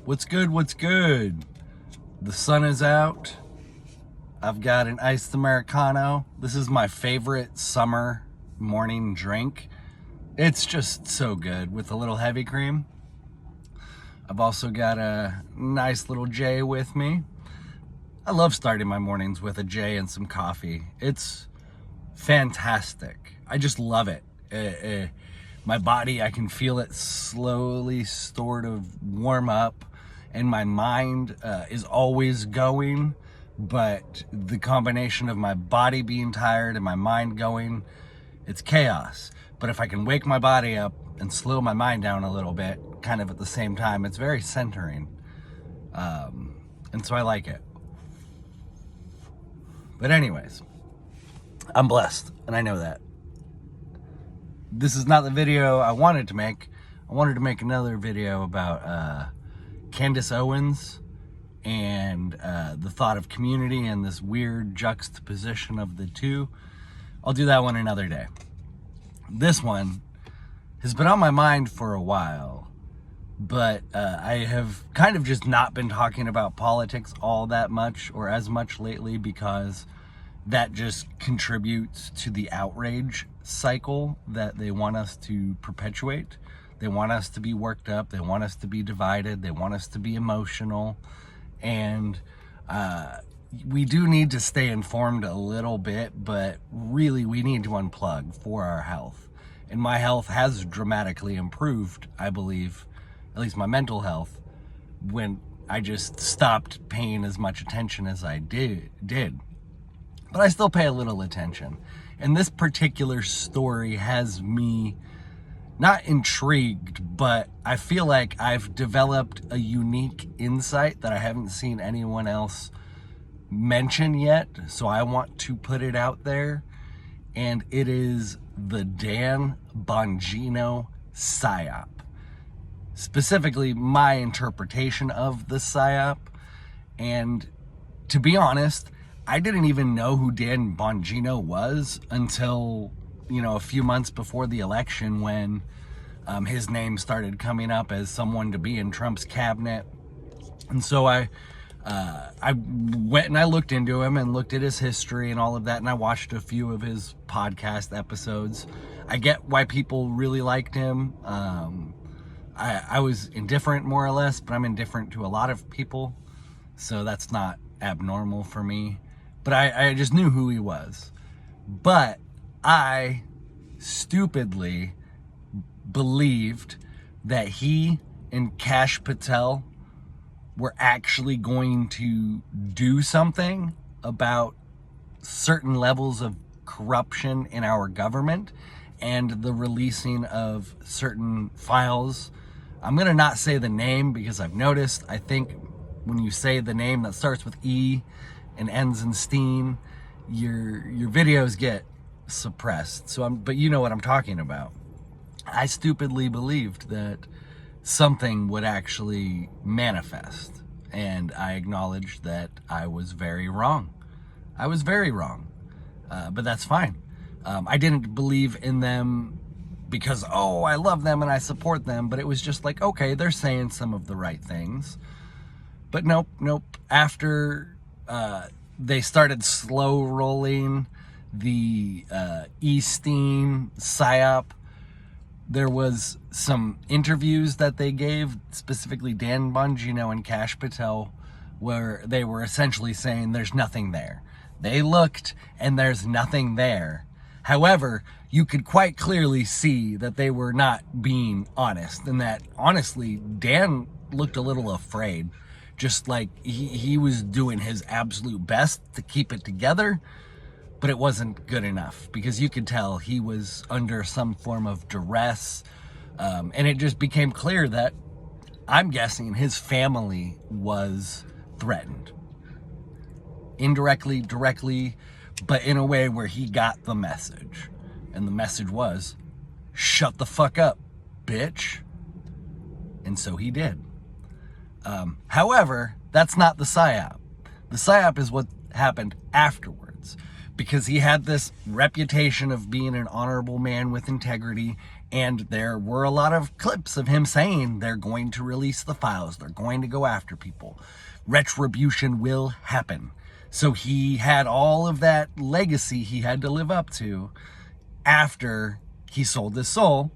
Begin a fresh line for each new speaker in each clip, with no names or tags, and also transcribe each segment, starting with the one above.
What's good? What's good? The sun is out. I've got an iced Americano. This is my favorite summer morning drink. It's just so good with a little heavy cream. I've also got a nice little J with me. I love starting my mornings with a J and some coffee. It's fantastic. I just love it. My body, I can feel it slowly sort of warm up, and my mind is always going, but the combination of my body being tired and my mind going, it's chaos. But if I can wake my body up and slow my mind down a little bit, kind of at the same time, it's very centering. And so I like it. But anyways, I'm blessed, and I know that. This is not the video I wanted to make. I wanted to make another video about Candace Owens and the thought of community and this weird juxtaposition of the two. I'll do that one another day. This one has been on my mind for a while, but I have kind of just not been talking about politics all that much or as much lately because that just contributes to the outrage cycle that they want us to perpetuate. They want us to be worked up. They want us to be divided. They want us to be emotional. And we do need to stay informed a little bit, but really we need to unplug for our health. And my health has dramatically improved, I believe, at least my mental health, when I just stopped paying as much attention as I did. But I still pay a little attention. And this particular story has me not intrigued, but I feel like I've developed a unique insight that I haven't seen anyone else mention yet. So I want to put it out there. And it is the Dan Bongino Psyop. Specifically, my interpretation of the Psyop. And to be honest, I didn't even know who Dan Bongino was until, a few months before the election when his name started coming up as someone to be in Trump's cabinet. And so I went and I looked into him and looked at his history and all of that, and I watched a few of his podcast episodes. I get why people really liked him. I was indifferent, more or less, but I'm indifferent to a lot of people, so that's not abnormal for me. But I just knew who he was. But I stupidly believed that he and Kash Patel were actually going to do something about certain levels of corruption in our government and the releasing of certain files. I'm going to not say the name because I've noticed, I think when you say the name that starts with E and ends in Steen, your videos get suppressed. But you know what I'm talking about. I stupidly believed that something would actually manifest, and I acknowledged that I was very wrong. I was very wrong, but that's fine. I didn't believe in them because, I love them and I support them, but it was just like, okay, they're saying some of the right things. But nope. After they started slow rolling the Steen Psyop, there was some interviews that they gave, specifically Dan Bongino and Kash Patel, where they were essentially saying there's nothing there. They looked and there's nothing there. However, you could quite clearly see that they were not being honest, and that honestly, Dan looked a little afraid. Just like he was doing his absolute best to keep it together, but it wasn't good enough because you could tell he was under some form of duress. And it just became clear that I'm guessing his family was threatened. Indirectly, directly, but in a way where he got the message. And the message was, shut the fuck up, bitch. And so he did. However, that's not the Psyop. The Psyop is what happened afterwards, because he had this reputation of being an honorable man with integrity, And there were a lot of clips of him saying they're going to release the files. They're going to go after people. Retribution will happen. So he had all of that legacy he had to live up to after he sold his soul.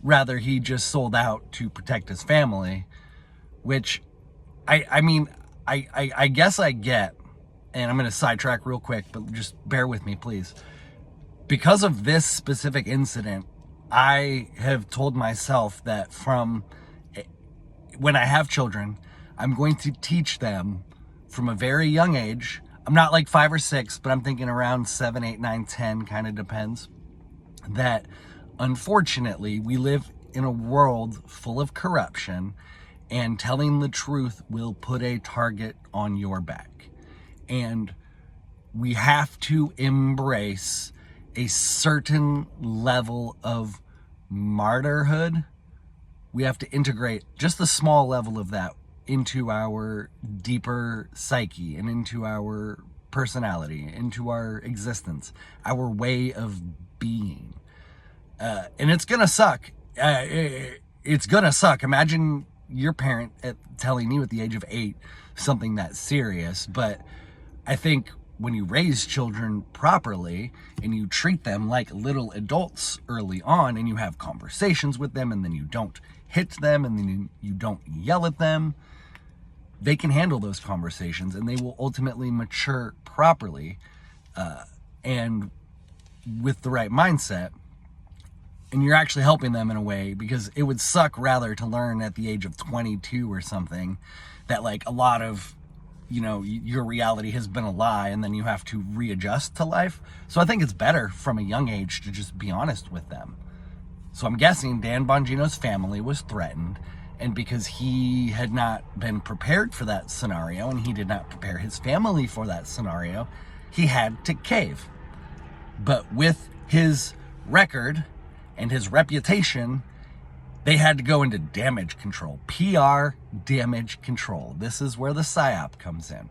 Rather, he just sold out to protect his family, which I mean, I guess I get, and I'm going to sidetrack real quick, but just bear with me, please. Because of this specific incident, I have told myself that from when I have children, I'm going to teach them from a very young age. I'm not like 5 or 6, but I'm thinking around 7, 8, 9, 10, kind of depends. That unfortunately, we live in a world full of corruption, and telling the truth will put a target on your back. And we have to embrace a certain level of martyrhood. We have to integrate just a small level of that into our deeper psyche and into our personality, into our existence, our way of being. And it's gonna suck. It's gonna suck. Imagine your parent telling you at the age of 8 something that serious. But I think when you raise children properly and you treat them like little adults early on, and you have conversations with them, and then you don't hit them, and then you don't yell at them, they can handle those conversations, and they will ultimately mature properly and with the right mindset. And you're actually helping them in a way, because it would suck rather to learn at the age of 22 or something that like a lot of, you know, your reality has been a lie, and then you have to readjust to life. So I think it's better from a young age to just be honest with them. So I'm guessing Dan Bongino's family was threatened, and because he had not been prepared for that scenario, and he did not prepare his family for that scenario, he had to cave. But with his record and his reputation, they had to go into damage control, PR damage control. This is where the psyop comes in.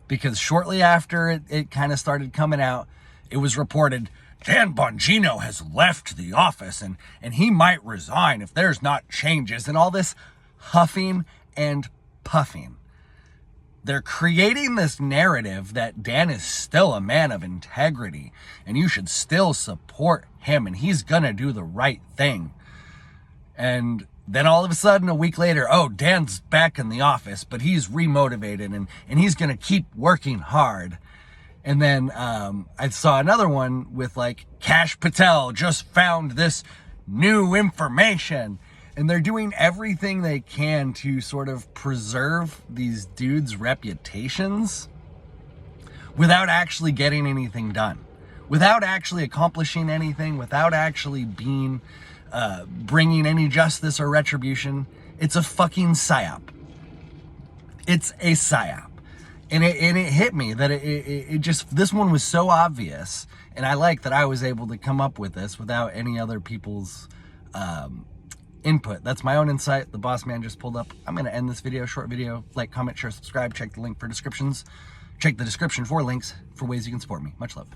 Because shortly after it kind of started coming out, it was reported, Dan Bongino has left the office and he might resign if there's not changes, and all this huffing and puffing. They're creating this narrative that Dan is still a man of integrity and you should still support him and he's gonna do the right thing. And then all of a sudden, a week later, oh, Dan's back in the office, but he's remotivated and he's gonna keep working hard. And then I saw another one with like, Kash Patel just found this new information. And they're doing everything they can to sort of preserve these dudes' reputations without actually getting anything done, without actually accomplishing anything, without actually being, bringing any justice or retribution. It's a fucking psyop. It's a psyop. And it hit me that it just, this one was so obvious. And I like that I was able to come up with this without any other people's, input. That's my own insight. The boss man just pulled up. I'm going to end this video, short video. Like, comment, share, subscribe. Check the link for descriptions. Check the description for links for ways you can support me. Much love.